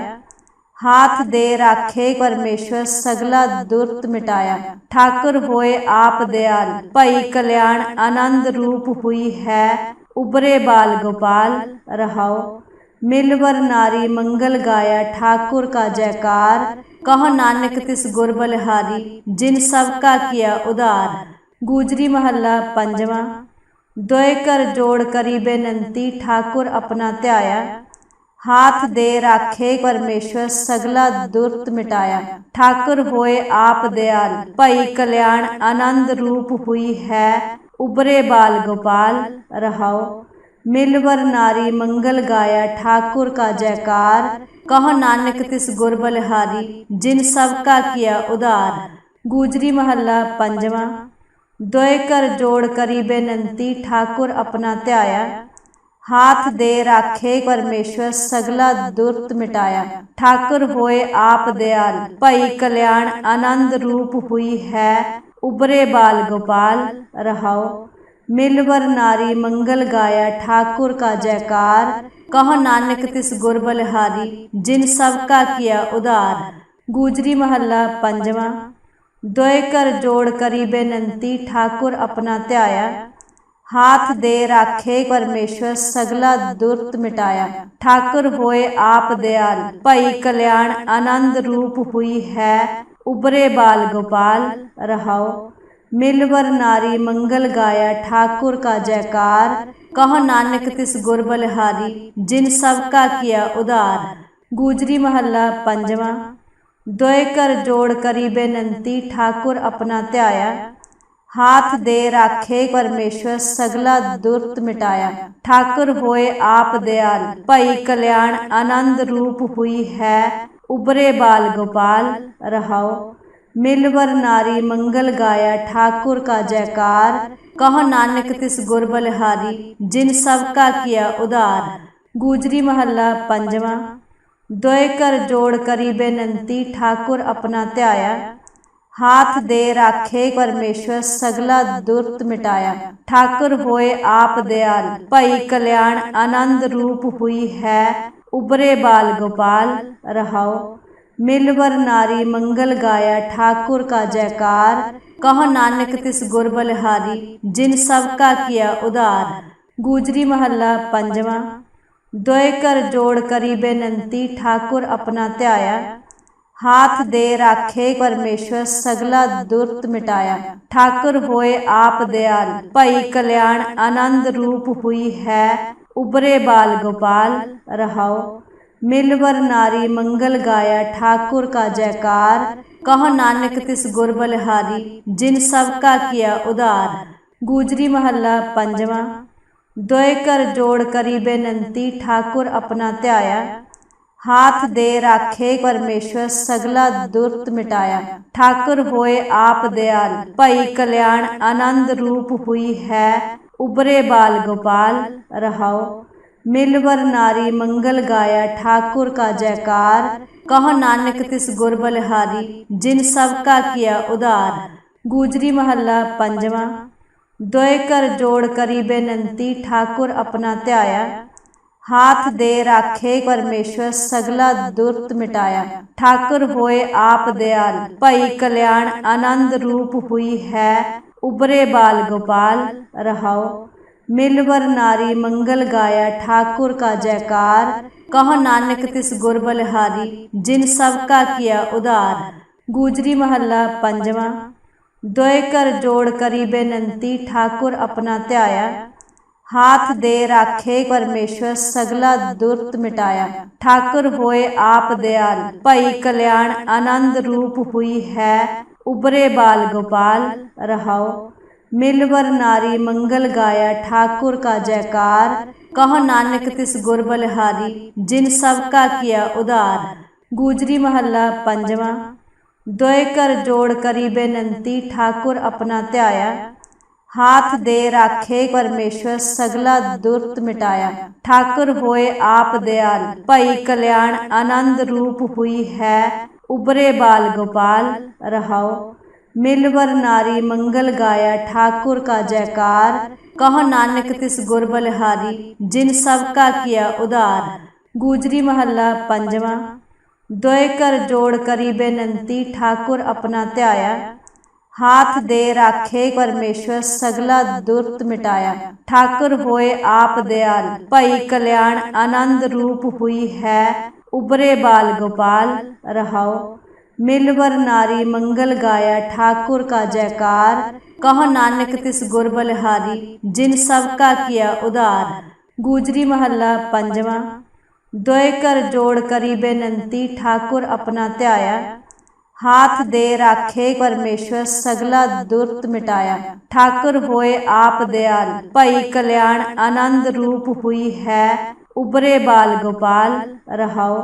हाथ दे राखे परमेश्वर सगला दुर्त मिटाया। ठाकुर होए आप दयाल भई कल्याण आनंद रूप हुई है उबरे बाल गोपाल रहाओ। मिलवर नारी मंगल गाया ठाकुर का जयकार। कहो नानक तिस गुर बलिहारी जिन सब का किया उदार। गुजरी महला पंजवा। दोय कर जोड़ करी बेनंती ठाकुर अपना ध्याया। हाथ दे राखे परमेश्वर सगला दुर्त मिटाया। ठाकुर होए आप दयाल भई कल्याण आनंद रूप हुई है उबरे बाल गोपाल रहाओ। मिलवर नारी मंगल गाया ठाकुर का जयकार। कहो नानक तिस गुर बलिहारी जिन सब का किया उदार। गुजरी महला पंजवा। दोय कर जोड़ करी बेनंती ठाकुर अपना ध्याया। हाथ दे राखे परमेश्वर सगला दुर्त मिटाया। ठाकुर होए आप दयाल भई कल्याण आनंद रूप हुई है उबरे बाल गोपाल रहाओ। मिलवर नारी मंगल गाया ठाकुर का जयकार। कहो नानक तिस गुर बलिहारी जिन सब का किया उदार। गुजरी महला पंजवा। दोय कर जोड़ करी बेनंती ठाकुर अपना ध्याया। हाथ दे राखे परमेश्वर सगला दुर्त मिटाया। ठाकुर होए आप दयाल भई कल्याण आनंद रूप हुई है उबरे बाल गोपाल रहाओ। मिलवर नारी मंगल गाया ठाकुर का जयकार। कहो नानक तिस गुर बलिहारी जिन सब का किया उदार। गुजरी महला पंजवा। दोए कर जोड़ करी बेनंती ठाकुर अपना ध्याया। हाथ दे राखे परमेश्वर सगला दुर्त मिटाया। ठाकुर होए आप दयाल भई कल्याण आनंद रूप हुई है। उबरे बाल गोपाल रहाओ। मिलवर नारी मंगल गाया ठाकुर का जयकार। कहो नानक तिस गुर बलिहारी जिन सब का किया उधार। गूजरी महला पंजवा। दोए कर जोड़ करी बेनंती ठाकुर अपना ध्याया। हाथ दे राखे परमेश्वर सगला दुर्त मिटाया। ठाकुर होए आप दयाल भई कल्याण आनंद रूप हुई है। उबरे बाल गोपाल रहाओ। मिलवर नारी मंगल गाया ठाकुर का जयकार। कहो नानक तिस गुर बलिहारी जिन सब का किया उधार। गूजरी महला पंजवा। दोए कर जोड़ करी बेनंती ठाकुर अपना ध्याया। हाथ दे राखे परमेश्वर सगला दुर्त मिटाया। ठाकुर होए आप दयाल भई कल्याण आनंद रूप हुई है। उबरे बाल गोपाल रहाओ। मिलवर नारी मंगल गाया ठाकुर का जयकार। कहो नानक तिस गुर बलिहारी जिन सब का किया उधार। गूजरी महला पंजवा। दोए कर जोड़ करी बेनंती ठाकुर अपना ध्याया। हाथ दे राखे परमेश्वर सगला दुर्त मिटाया। ठाकुर होए आप दयाल भई कल्याण आनंद रूप हुई है। उबरे बाल गोपाल रहाओ। मिलवर नारी मंगल गाया ठाकुर का जयकार। कहो नानक तिस गुर बलिहारी जिन सब का किया उधार। गूजरी महला पंजवा। दोए कर जोड़ करी बेनंती ठाकुर अपना ध्याया। हाथ दे राखे परमेश्वर सगला दुर्त मिटाया। ठाकुर होए आप दयाल भई कल्याण आनंद रूप हुई है। उबरे बाल गोपाल रहाओ। मिलवर नारी मंगल गाया ठाकुर का जयकार। कहो नानक तिस गुर बलिहारी जिन सब का किया उधार। गूजरी महला पंजवा। दोए कर जोड़ करी बेनंती ठाकुर अपना ध्याया। हाथ दे राखे परमेश्वर सगला दुर्त मिटाया। ठाकुर होए आप दयाल भई कल्याण आनंद रूप हुई है। उबरे बाल गोपाल रहाओ। मिलवर नारी मंगल गाया ठाकुर का जयकार। कहो नानक तिस गुर बलिहारी जिन सब का किया उधार। गूजरी महला पंजवा। दोए कर जोड़ करी बेनंती ठाकुर अपना ध्याया। हाथ दे राखे परमेश्वर सगला दुर्त मिटाया। ठाकुर होए आप दयाल भई कल्याण आनंद रूप हुई है। उबरे बाल गोपाल रहाओ। मिलवर नारी मंगल गाया ठाकुर का जयकार। कहो नानक तिस गुर बलिहारी जिन सब का किया उधार। गूजरी महला पंजवा। दोए कर जोड़ करी बेनंती ठाकुर अपना ध्याया। हाथ दे राखे परमेश्वर सगला दुर्त मिटाया। ठाकुर होए आप दयाल भई कल्याण आनंद रूप हुई है। उबरे बाल गोपाल रहाओ। मिलवर नारी मंगल गाया ठाकुर का जयकार। कहो नानक तिस गुर बलिहारी जिन सब का किया उधार। गूजरी महला पंजवा। दोए कर जोड़ करी बेनंती ठाकुर अपना ध्याया। हाथ दे राखे परमेश्वर सगला दुर्त मिटाया। ठाकुर होए आप दयाल भई कल्याण आनंद रूप हुई है। उबरे बाल गोपाल रहाओ।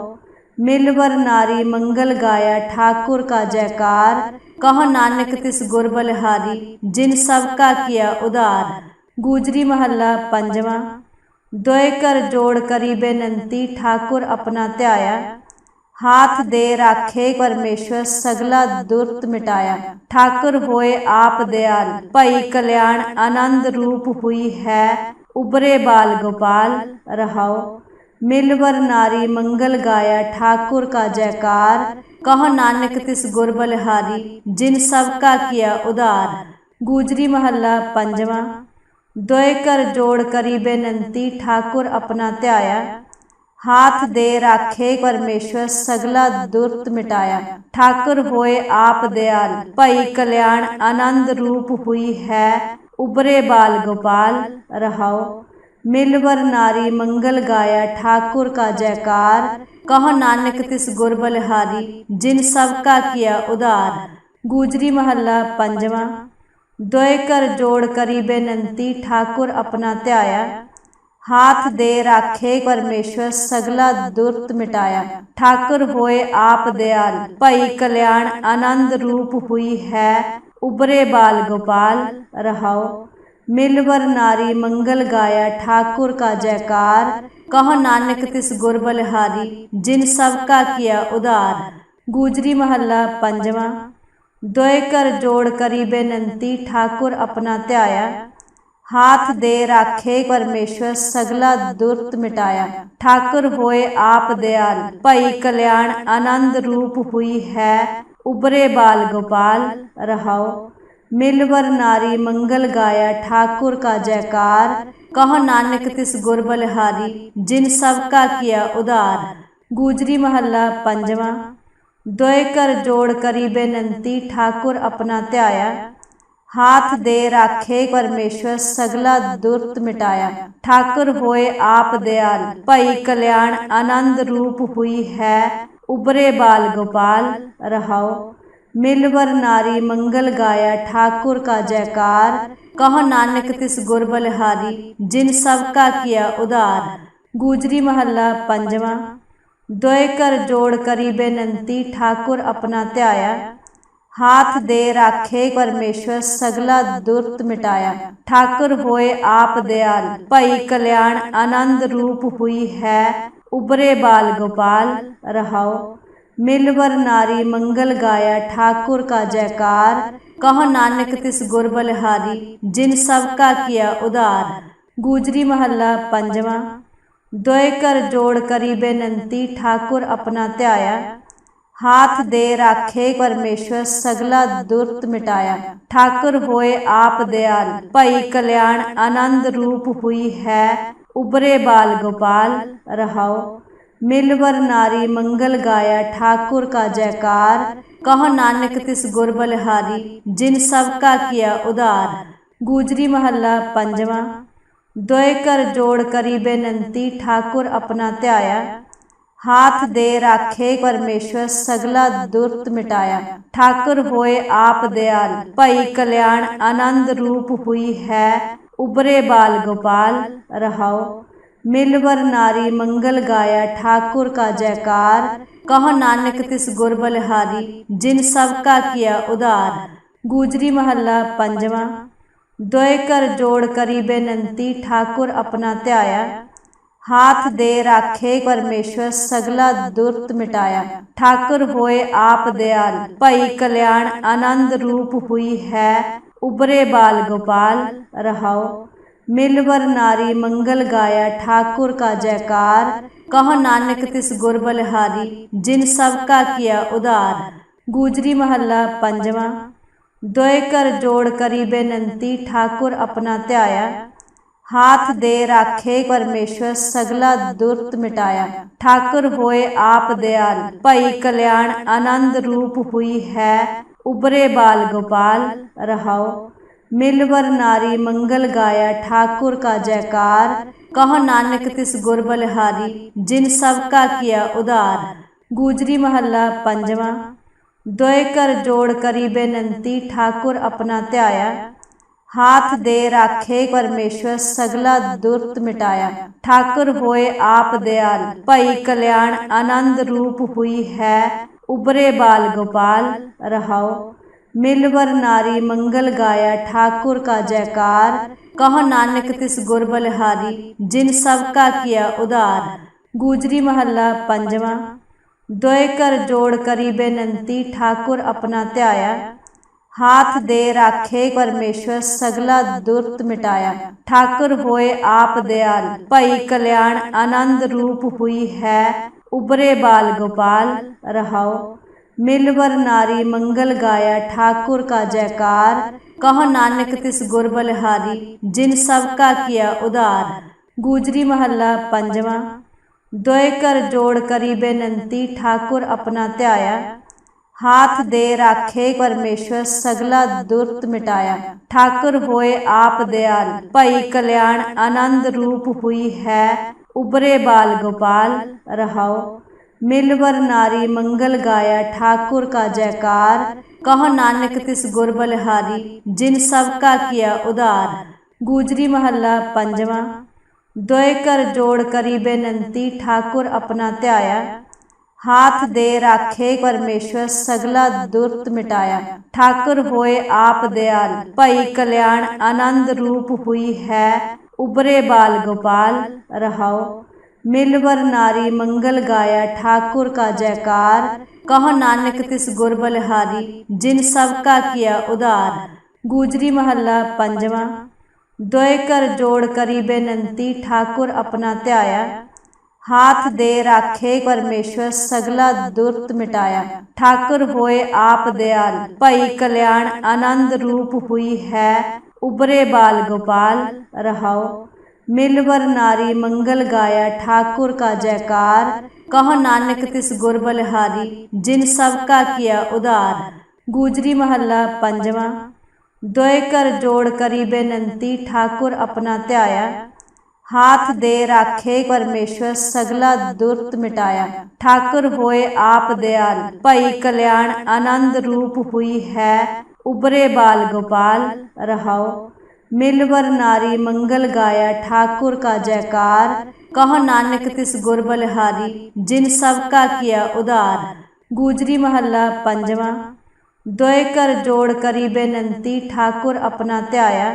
मिलवर नारी मंगल गाया ठाकुर का जयकार। कहो नानक तिस गुर बलिहारी जिन सब का किया उधार। गूजरी महला पंजवा। दोए कर जोड़ करी बेनंती ठाकुर अपना ध्याया। हाथ दे राखे परमेश्वर सगला दुर्त मिटाया। ठाकुर होए आप दयाल भई कल्याण आनंद रूप हुई है। उबरे बाल गोपाल रहाओ। मिलवर नारी मंगल गाया ठाकुर का जयकार। कहो नानक तिस गुर बलिहारी जिन सब का किया उधार। गूजरी महला पंजवा। दोए कर जोड़ करी बेनंती ठाकुर अपना ध्याया। हाथ दे राखे परमेश्वर सगला दुर्त मिटाया। ठाकुर होए आप दयाल भई कल्याण आनंद रूप हुई है। उबरे बाल गोपाल रहाओ। मिलवर नारी मंगल गाया ठाकुर का जयकार। कहो नानक तिस गुर बलिहारी जिन सबका किया उधार। गूजरी महला पंजवा। दोए कर जोड़ करी बेनंती ठाकुर अपना ध्याया। हाथ दे राखे परमेश्वर सगला दुर्त मिटाया। ठाकुर होए आप दयाल भई कल्याण आनंद रूप हुई है उबरे बाल गोपाल रहाओ। मिलवर नारी मंगल गाया ठाकुर का जयकार। कहो नानक तिस गुर बलिहारी जिन सबका किया उधार। गूजरी महला पंजवा। दोए कर जोड़ करी बेनंती ठाकुर अपना ध्याया। हाथ दे राखे परमेश्वर सगला दुर्त मिटाया। ठाकुर होए आप दयाल भई कल्याण आनंद रूप हुई है उबरे बाल गोपाल रहाओ। मिलवर नारी मंगल गाया ठाकुर का जयकार। कहो नानक तिस गुर बलिहारी जिन सबका किया उधार। गूजरी महला पंजवा। दोए कर जोड़ करी बेनंती ठाकुर अपना ध्याया। हाथ दे राखे परमेश्वर सगला दुर्त मिटाया। ठाकुर होए आप दयाल भई कल्याण आनंद रूप हुई है उबरे बाल गोपाल रहाओ। मिलवर नारी मंगल गाया ठाकुर का जयकार। कहो नानक तिस गुर बलिहारी जिन सबका किया उधार। गूजरी महला पंजवा। दोए कर जोड़ करी बेनंती ठाकुर अपना ध्याया। हाथ दे राखे परमेश्वर सगला दुर्त मिटाया। ठाकुर होए आप दयाल भई कल्याण आनंद रूप हुई है उबरे बाल गोपाल रहाओ। मिलवर नारी मंगल गाया ठाकुर का जयकार। कहो नानक तिस गुर बलिहारी जिन सबका किया उधार। गूजरी महला पंजवा। दोए कर जोड़ करी बेनंती ठाकुर अपना ध्याया। हाथ दे राखे परमेश्वर सगला दुर्त मिटाया। ठाकुर होए आप दयाल भई कल्याण आनंद रूप हुई है उबरे बाल गोपाल रहाओ। मिलवर नारी मंगल गाया ठाकुर का जयकार। कहो नानक तिस गुर बलिहारी जिन सबका किया उधार। गूजरी महला पंजवा। दोए कर जोड़ करी बेनंती ठाकुर अपना ध्याया। हाथ दे राखे परमेश्वर सगला दुर्त मिटाया। ठाकुर होए आप दयाल भई कल्याण आनंद रूप हुई है उबरे बाल गोपाल रहाओ। मिलवर नारी मंगल गाया ठाकुर का जयकार। कहो नानक तिस गुर बलिहारी जिन सबका किया उधार। गूजरी महला पंजवा। दोए कर जोड़ करी बेनंती ठाकुर अपना ध्याया। हाथ दे राखे परमेश्वर सगला दुर्त मिटाया। ठाकुर होए आप दयाल भई कल्याण आनंद रूप हुई है उबरे बाल गोपाल रहाओ। मिलवर नारी मंगल गाया ठाकुर का जयकार। कहो नानक तिस गुर बलिहारी जिन सबका किया उधार। गूजरी महला पंजवा। दोए कर जोड़ करी बेनंती ठाकुर अपना ध्याया। हाथ दे राखे परमेश्वर सगला दुर्त मिटाया। ठाकुर होए आप दयाल भई कल्याण आनंद रूप हुई है उबरे बाल गोपाल रहाओ। मिलवर नारी मंगल गाया ठाकुर का जयकार। कहो नानक तिस गुर बलिहारी जिन सबका किया उधार। गूजरी महला पंजवा। दोए कर जोड़ करी बेनंती ठाकुर अपना ध्याया। हाथ दे राखे परमेश्वर सगला दुर्त मिटाया। ठाकुर होए आप दयाल भई कल्याण आनंद रूप हुई है उबरे बाल गोपाल रहाओ। मिलवर नारी मंगल गाया ठाकुर का जयकार। कहो नानक तिस गुर बलिहारी जिन सबका किया उधार। गूजरी महला पंजवा। दोए कर जोड़ करी बेनंती ठाकुर अपना ध्याया। हाथ दे राखे परमेश्वर सगला दुर्त मिटाया। ठाकुर होए आप दयाल भई कल्याण आनंद रूप हुई है उबरे बाल गोपाल रहाओ। मिलवर नारी मंगल गाया ठाकुर का जयकार। कहो नानक तिस गुर बलिहारी जिन सबका किया उधार। गूजरी महला पंजवा। दोए कर जोड़ करी बेनंती ठाकुर अपना ध्याया। हाथ दे राखे परमेश्वर सगला दुर्त मिटाया। ठाकुर होए आप दयाल भई कल्याण आनंद रूप हुई है उबरे बाल गोपाल रहाओ। मिलवर नारी मंगल गाया ठाकुर का जयकार। कहो नानक तिस गुर बलिहारी जिन सब का किया उदार। गुजरी महला पंजवा। दोय कर जोड़ करी बेनंती ठाकुर अपना त्याया। हाथ दे राखे परमेश्वर सगला दुर्त मिटाया। ठाकुर होए आप दयाल भई कल्याण आनंद रूप हुई है उबरे बाल गोपाल। रहाओ मिलवर नारी मंगल गाया ठाकुर का जयकार। कहो नानक तिस गुर बलिहारी जिन सब का किया उदार। गुजरी महला पंजवा। दोय कर जोड़ करी बेनंती ठाकुर अपना त्याया। हाथ दे राखे परमेश्वर सगला दुर्त मिटाया। ठाकुर होए आप दयाल भई कल्याण आनंद रूप हुई है उबरे बाल गोपाल। रहाओ मिलवर नारी मंगल गाया ठाकुर का जयकार। कहो नानक तिस गुर बलिहारी जिन सब का किया उदार। गुजरी महला पंजवा। दोय कर जोड़ करी बेनंती ठाकुर अपना त्याया। हाथ दे राखे परमेश्वर सगला दुर्त मिटाया। ठाकुर होए आप दयाल भई कल्याण आनंद रूप हुई है उबरे बाल गोपाल। रहाओ मिलवर नारी मंगल गाया ठाकुर का जयकार। कहो नानक तिस गुर बलिहारी जिन सब का किया उदार। गुजरी महला पंजवा। दोय कर जोड़ करी बेनंती ठाकुर अपना त्याया।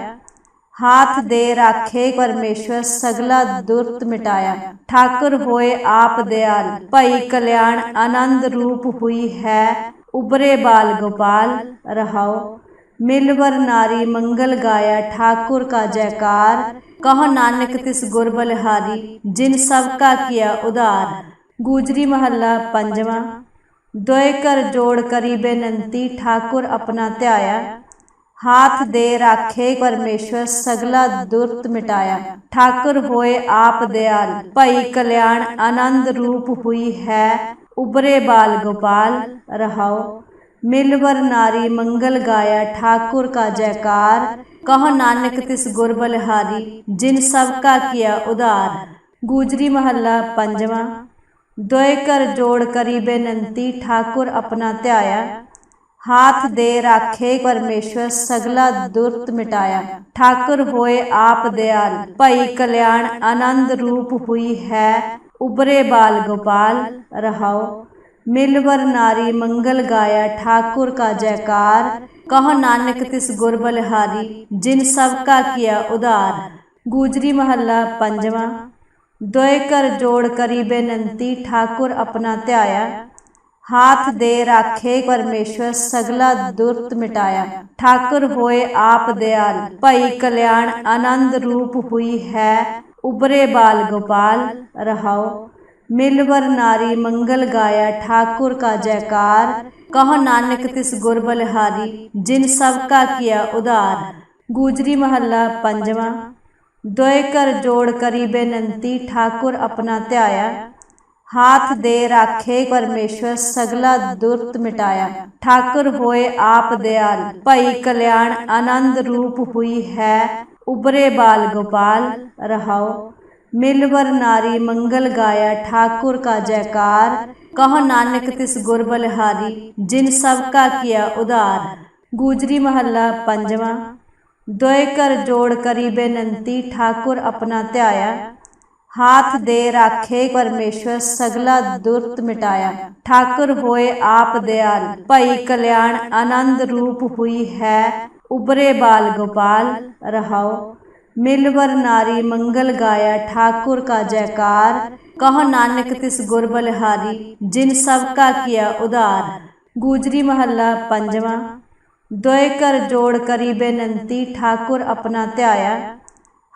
हाथ दे राखे परमेश्वर सगला दुर्त मिटाया। ठाकुर होए आप दयाल भई कल्याण आनंद रूप हुई है उबरे बाल गोपाल। रहाओ मिलवर नारी मंगल गाया ठाकुर का जयकार। कहो नानक तिस गुर बलिहारी जिन सब का किया उदार। गुजरी महला पंजवा। दोय कर जोड़ करी बेनंती ठाकुर अपना त्याया। हाथ दे राखे परमेश्वर सगला दुर्त मिटाया। ठाकुर होए आप दयाल भई कल्याण आनंद रूप हुई है उबरे बाल गोपाल। रहाओ मिलवर नारी मंगल गाया ठाकुर का जयकार। कहो नानक तिस गुर बलिहारी जिन सब का किया उदार। गुजरी महला पंजवा। दोय कर जोड़ करी बेनंती ठाकुर अपना त्याया। हाथ दे राखे परमेश्वर सगला दुर्त मिटाया। ठाकुर होए आप दयाल भई कल्याण आनंद रूप हुई है उबरे बाल गोपाल। रहाओ मिलवर नारी मंगल गाया ठाकुर का जयकार। कहो नानक तिस गुर बलिहारी जिन सब का किया उदार। गुजरी महला पंजवा। दोय कर जोड़ करी बेनंती ठाकुर अपना त्याया। हाथ दे राखे परमेश्वर सगला दुर्त मिटाया। ठाकुर होए आप दयाल भई कल्याण आनंद रूप हुई है उबरे बाल गोपाल। रहाओ मिलवर नारी मंगल गाया ठाकुर का जयकार। कहो नानक तिस गुर बलिहारी जिन सब का किया उदार। गुजरी महला पंजवा। दोय कर जोड़ करी बेनंती ठाकुर अपना त्याया। हाथ दे राखे परमेश्वर सगला दुर्त मिटाया। ठाकुर होए आप दयाल भई कल्याण आनंद रूप हुई है उबरे बाल गोपाल। रहाओ मिलवर नारी मंगल गाया ठाकुर का जयकार। कहो नानक तिस गुर बलिहारी जिन सब का किया उदार। गुजरी महला पंजवा। दोय कर जोड़ करी बेनंती ठाकुर अपना त्याया। हाथ दे राखे परमेश्वर सगला दुर्त मिटाया। ठाकुर होए आप दयाल भई कल्याण आनंद रूप हुई है उबरे बाल गोपाल। रहाओ मिलवर नारी मंगल गाया ठाकुर का जयकार। कहो नानक तिस गुर बलिहारी जिन सब का किया उदार। गुजरी महला पंजवा। दोय कर जोड़ करी बेनंती ठाकुर अपना त्याया।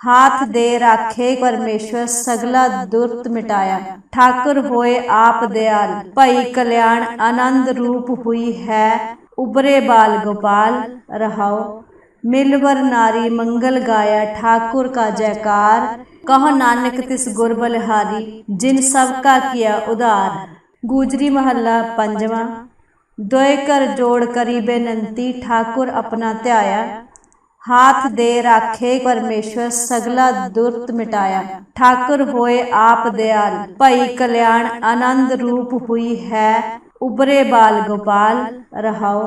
हाथ दे राखे परमेश्वर सगला दुर्त मिटाया। ठाकुर होए आप दयाल भई कल्याण आनंद रूप हुई है उबरे बाल गोपाल। रहाओ मिलवर नारी मंगल गाया ठाकुर का जयकार। कहो नानक तिस गुर बलिहारी जिन सब का किया उदार। गुजरी महला पंजवा। दोय कर जोड़ करी बेनंती ठाकुर अपना त्याया। हाथ दे राखे परमेश्वर सगला दुर्त मिटाया। ठाकुर होए आप दयाल भई कल्याण आनंद रूप हुई है उबरे बाल गोपाल रहाओ।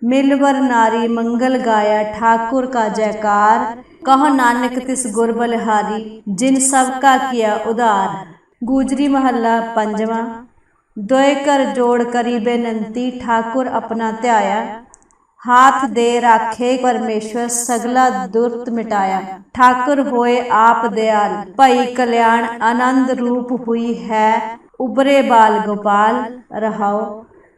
मिलवर नारी मंगल गाया ठाकुर का जयकार कहो नानक तिस गुर बलिहारी जिन सब का किया उदार। गूजरी महला पंजवा। दोए कर जोड़ करी बेनंती ठाकुर अपना त्याया। हाथ दे राखे परमेश्वर सगला दुर्त मिटाया। ठाकुर होए आप दयाल भई कल्याण आनंद रूप हुई है उबरे बाल गोपाल रहाओ।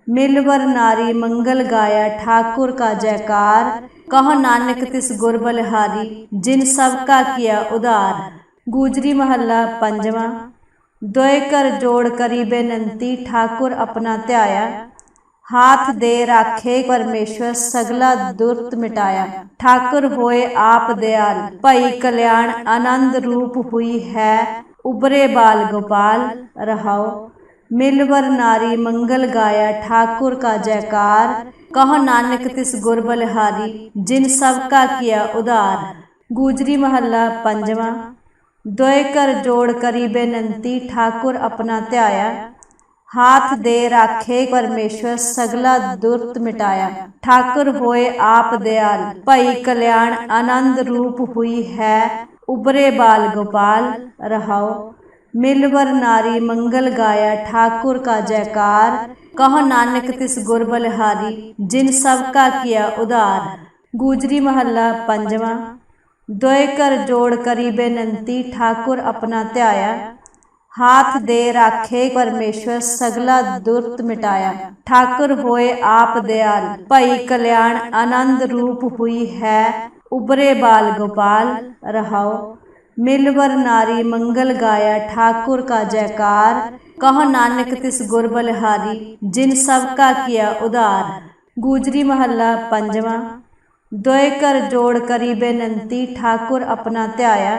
मिलवर नारी मंगल गाया ठाकुर का जयकार कहो नानक तिस गुर बलिहारी जिन सब का किया उदार। गूजरी महला पंजवा। दोए कर जोड़ करी बेनंती ठाकुर अपना त्याया। हाथ दे राखे परमेश्वर सगला दुर्त मिटाया। ठाकुर होए आप दयाल भई कल्याण आनंद रूप हुई है उबरे बाल गोपाल रहाओ। मिलवर नारी मंगल गाया ठाकुर का जयकार कहो नानक तिस गुर बलिहारी जिन सब का किया उदार। गूजरी महला पंजवा। दोए कर जोड़ करी बेनंती ठाकुर अपना त्याया। हाथ दे राखे परमेश्वर सगला दुर्त मिटाया। ठाकुर होए आप दयाल भई कल्याण आनंद रूप हुई है उबरे बाल गोपाल रहाओ। मिलवर नारी मंगल गाया ठाकुर का जयकार कहो नानक तिस गुर बलिहारी जिन सब का किया उदार। गूजरी महला पंजवा। दोए कर जोड़ करी बेनंती ठाकुर अपना त्याया। हाथ दे राखे परमेश्वर सगला दुर्त मिटाया। ठाकुर होए आप दयाल भई कल्याण आनंद रूप हुई है उबरे बाल गोपाल रहाओ। मिलवर नारी मंगल गाया ठाकुर का जयकार कहो नानक तिस गुर बलिहारी जिन सब का किया उदार। गूजरी महला पंजवा। दोए कर जोड़ करी बेनंती ठाकुर अपना त्याया।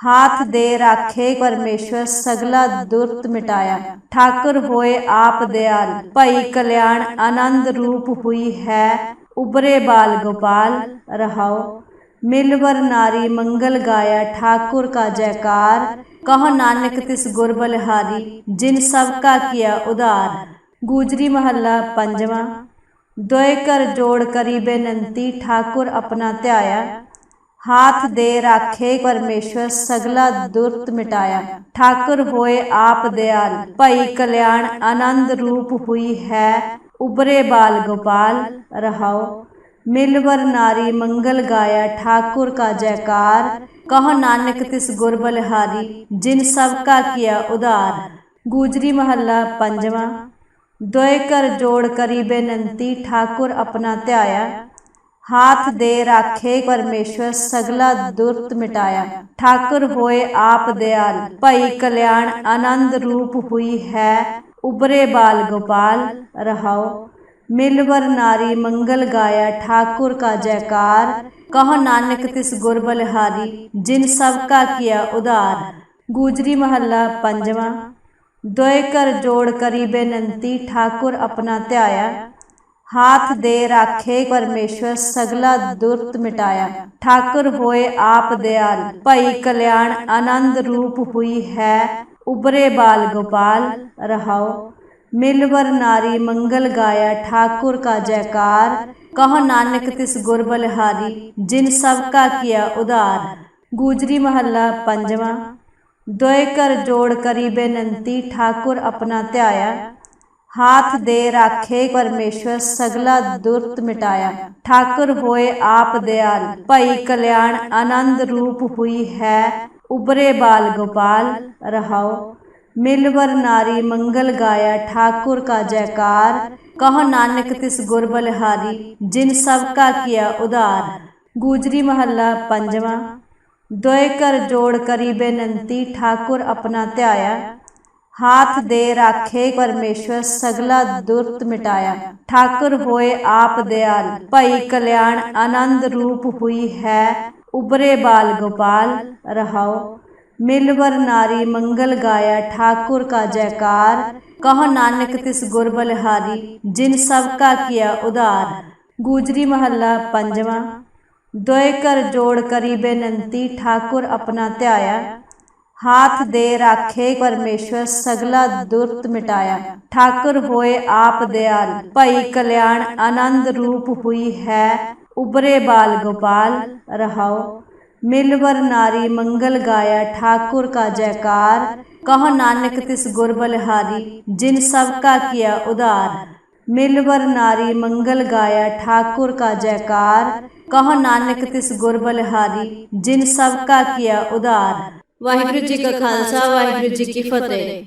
हाथ दे राखे परमेश्वर सगला दुर्त मिटाया। ठाकुर होए आप दयाल भई कल्याण आनंद रूप हुई है उबरे बाल गोपाल रहाओ। मिलवर नारी मंगल गाया ठाकुर का जयकार कहो नानक तिस गुर बलिहारी जिन सब का किया उदार। गूजरी महला पंजवा। दोए कर जोड़ करी बेनंती ठाकुर अपना त्याया। हाथ दे राखे परमेश्वर सगला दुर्त मिटाया। ठाकुर होए आप दयाल भई कल्याण आनंद रूप हुई है उबरे बाल गोपाल रहाओ। मिलवर नारी मंगल गाया ठाकुर का जयकार कहो नानक तिस गुर बलिहारी जिन सब का किया उदार। गूजरी महला पंजवा। दोए कर जोड़ करी बेनंती ठाकुर अपना त्याया। हाथ दे राखे परमेश्वर सगला दुर्त मिटाया। ठाकुर होए आप दयाल भई कल्याण आनंद रूप हुई है उबरे बाल गोपाल रहाओ। मिलवर नारी मंगल गाया ठाकुर का जयकार कहो नानक तिस गुर बलिहारी जिन सब का किया उदार। गूजरी महला पंजवा। दोए कर जोड़ करी बेनंती ठाकुर अपना त्याया। हाथ दे राखे परमेश्वर सगला दुर्त मिटाया। ठाकुर होए आप दयाल भई कल्याण आनंद रूप हुई है उबरे बाल गोपाल रहाओ। मिलवर नारी मंगल गाया ठाकुर का जयकार कहो नानक तिस गुर बलिहारी जिन सब का किया उदार। गूजरी महला पंजवा। दोए कर जोड़ करी बेनंती ठाकुर अपना त्याया। हाथ दे राखे परमेश्वर सगला दुर्त मिटाया। ठाकुर होए आप दयाल भई कल्याण आनंद रूप हुई है उबरे बाल गोपाल रहाओ। मिलवर नारी मंगल गाया ठाकुर का जयकार कहो नानक तिस गुर बलिहारी जिन सब का किया उदार। गूजरी महला पंजवा। दोए कर जोड़ करी बेनंती ठाकुर अपना त्याया। हाथ दे राखे परमेश्वर सगला दुर्त मिटाया। ठाकुर होए आप दयाल भई कल्याण आनंद रूप हुई है उबरे बाल गोपाल रहाओ। मिलवर नारी मंगल गाया ठाकुर का जयकार कहो नानक तिस गुर बलिहारी जिन सब का किया उदार। गूजरी महला पंजवा। दोए कर जोड़ करी बेनंती ठाकुर अपना ध्याया। हाथ दे राखे परमेश्वर सगला दुर्त मिटाया। ठाकुर होए आप दयाल भई कल्याण आनंद रूप हुई है उबरे बाल गोपाल रहाओ। मिलवर नारी मंगल गाया ठाकुर का जयकार। कहो नानक तिस गुर बलिहारी जिन सबका किया उधार। मिलवर नारी मंगल गाया ठाकुर का जयकार। कहो नानक तिस गुर बलिहारी जिन सबका किया उधार। वाहिगुरु जी का खालसा वाहिगुरु जी की फतेह।